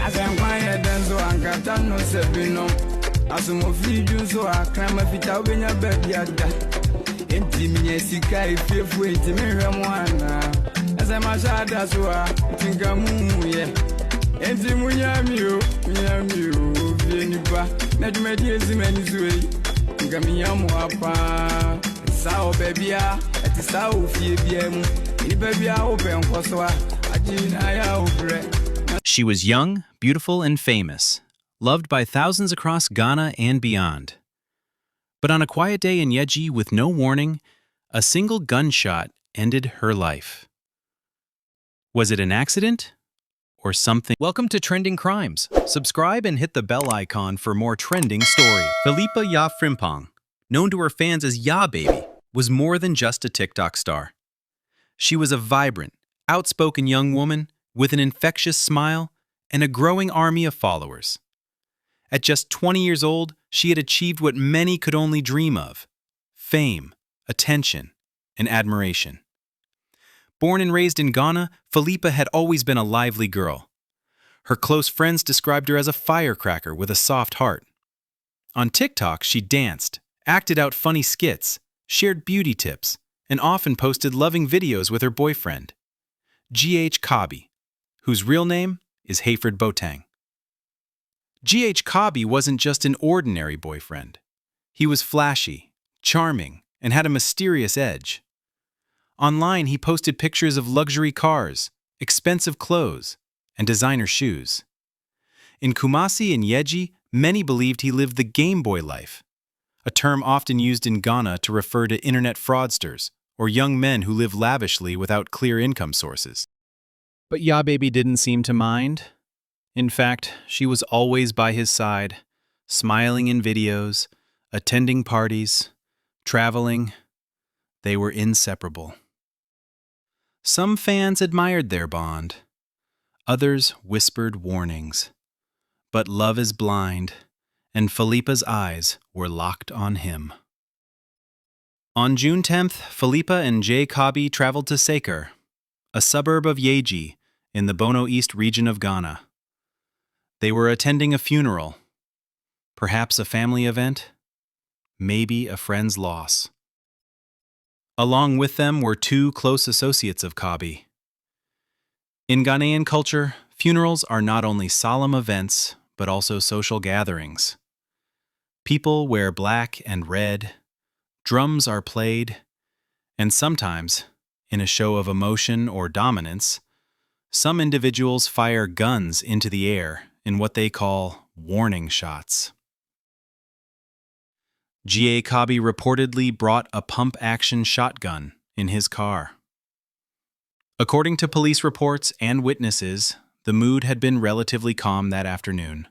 As I'm quiet, then so I'm Captain no Sabino. As I'm of you, so I climb a fit out in your backyard. Intimate Sika, if you're waiting, Ramwana. As I'm a child, that's why I think I'm yeah. Intimuyamu, Vinipa, not many as many way. Gamiamu apa, Sao Babia, at the Sao Fibiam, in Babia open for so I. She was young, beautiful, and famous, loved by thousands across Ghana and beyond. But on a quiet day in Yeji with no warning, a single gunshot ended her life. Was it an accident? Or something? Welcome to Trending Crimes. Subscribe and hit the bell icon for more trending stories. Phillipa Ya Frimpong, known to her fans as Ya Baby, was more than just a TikTok star. She was a vibrant, outspoken young woman with an infectious smile and a growing army of followers. At just 20 years old, she had achieved what many could only dream of: fame, attention, and admiration. Born and raised in Ghana, Phillipa had always been a lively girl. Her close friends described her as a firecracker with a soft heart. On TikTok, she danced, acted out funny skits, shared beauty tips, and often posted loving videos with her boyfriend, Kobby, whose real name is Hayford Boateng. Kobby wasn't just an ordinary boyfriend. He was flashy, charming, and had a mysterious edge. Online, he posted pictures of luxury cars, expensive clothes, and designer shoes. In Kumasi and Yeji, many believed he lived the Game Boy life, a term often used in Ghana to refer to internet fraudsters or young men who live lavishly without clear income sources. But Ya Baby didn't seem to mind. In fact, she was always by his side, smiling in videos, attending parties, traveling. They were inseparable. Some fans admired their bond. Others whispered warnings. But love is blind, and Phillipa's eyes were locked on him. On June 10th, Phillipa and Kobby traveled to Sekir, a suburb of Yeji in the Bono East region of Ghana. They were attending a funeral, perhaps a family event, maybe a friend's loss. Along with them were two close associates of Kobby. In Ghanaian culture, funerals are not only solemn events, but also social gatherings. People wear black and red, drums are played, and sometimes, in a show of emotion or dominance, some individuals fire guns into the air in what they call warning shots. Kobby reportedly brought a pump-action shotgun in his car. According to police reports and witnesses, the mood had been relatively calm that afternoon.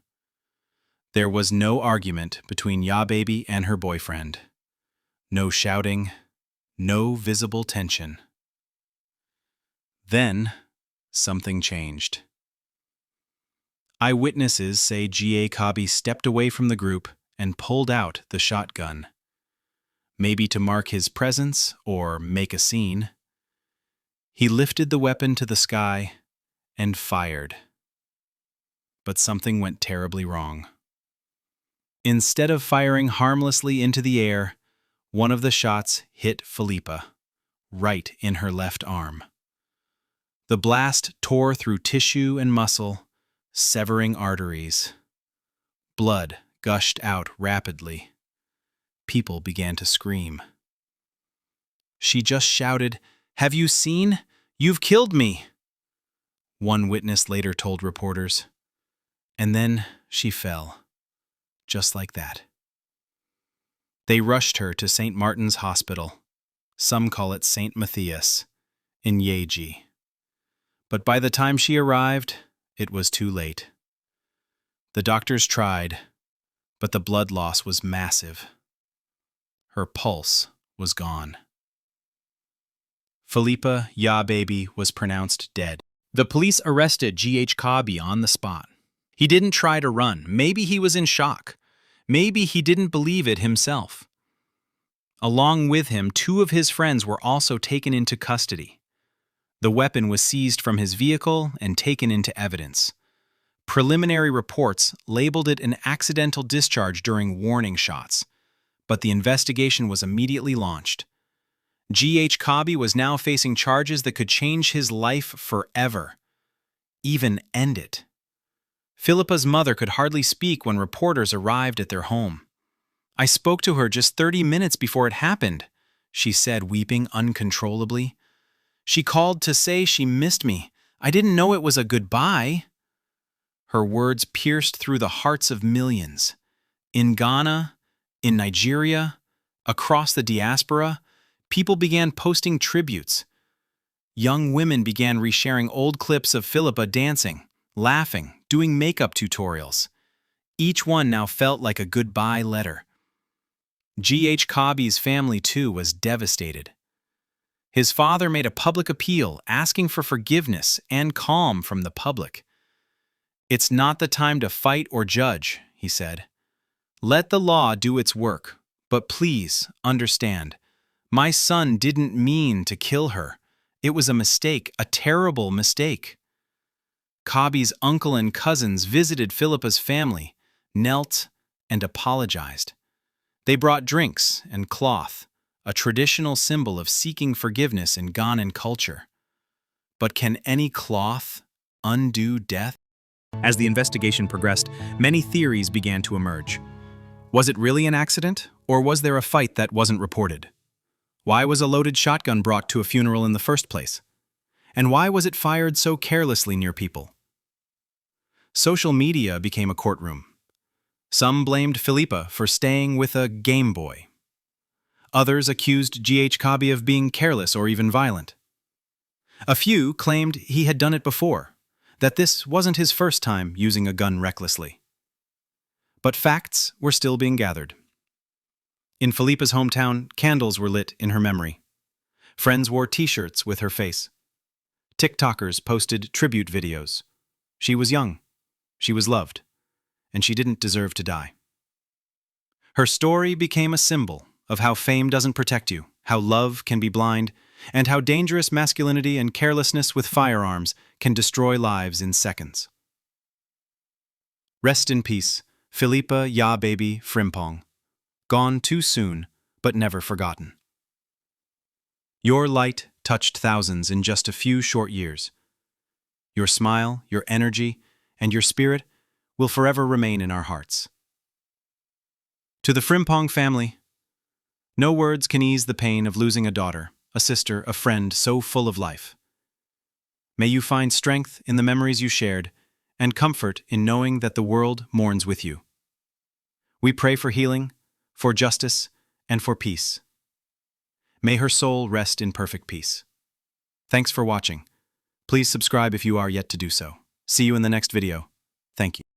There was no argument between Ya Baby and her boyfriend. No shouting, no visible tension. Then, something changed. Eyewitnesses say Kobby stepped away from the group and pulled out the shotgun. Maybe to mark his presence or make a scene. He lifted the weapon to the sky and fired. But something went terribly wrong. Instead of firing harmlessly into the air, one of the shots hit Phillipa, right in her left arm. The blast tore through tissue and muscle, severing arteries. Blood gushed out rapidly. People began to scream. She just shouted, "Have you seen? You've killed me!" One witness later told reporters. And then she fell, just like that. They rushed her to St. Martin's Hospital, some call it St. Matthias, in Yeji. But by the time she arrived, it was too late. The doctors tried, but the blood loss was massive. Her pulse was gone. Phillipa Ya Baby was pronounced dead. The police arrested Kobby on the spot. He didn't try to run. Maybe he was in shock. Maybe he didn't believe it himself. Along with him, two of his friends were also taken into custody. The weapon was seized from his vehicle and taken into evidence. Preliminary reports labeled it an accidental discharge during warning shots, but the investigation was immediately launched. G.H. Kobby was now facing charges that could change his life forever, even end it. Phillipa's mother could hardly speak when reporters arrived at their home. "I spoke to her just 30 minutes before it happened," she said, weeping uncontrollably. "She called to say she missed me. I didn't know it was a goodbye." Her words pierced through the hearts of millions. In Ghana, in Nigeria, across the diaspora, people began posting tributes. Young women began resharing old clips of Phillipa dancing, laughing, doing makeup tutorials. Each one now felt like a goodbye letter. G.H. Kobby's family, too, was devastated. His father made a public appeal asking for forgiveness and calm from the public. "It's not the time to fight or judge," he said. "Let the law do its work, but please understand, my son didn't mean to kill her. It was a mistake, a terrible mistake." Kobby's uncle and cousins visited Phillipa's family, knelt, and apologized. They brought drinks and cloth, a traditional symbol of seeking forgiveness in Ghanaian culture. But can any cloth undo death? As the investigation progressed, many theories began to emerge. Was it really an accident, or was there a fight that wasn't reported? Why was a loaded shotgun brought to a funeral in the first place? And why was it fired so carelessly near people? Social media became a courtroom. Some blamed Phillipa for staying with a Game Boy. Others accused G.H. Kobby of being careless or even violent. A few claimed he had done it before, that this wasn't his first time using a gun recklessly. But facts were still being gathered. In Phillipa's hometown, candles were lit in her memory. Friends wore t-shirts with her face. TikTokers posted tribute videos. She was young, she was loved, and she didn't deserve to die. Her story became a symbol of how fame doesn't protect you, how love can be blind, and how dangerous masculinity and carelessness with firearms can destroy lives in seconds. Rest in peace, Phillipa Ya Baby Frimpong. Gone too soon, but never forgotten. Your light touched thousands in just a few short years. Your smile, your energy, and your spirit will forever remain in our hearts. To the Frimpong family, no words can ease the pain of losing a daughter, a sister, a friend so full of life. May you find strength in the memories you shared and comfort in knowing that the world mourns with you. We pray for healing, for justice, and for peace. May her soul rest in perfect peace. Thanks for watching. Please subscribe if you are yet to do so. See you in the next video. Thank you.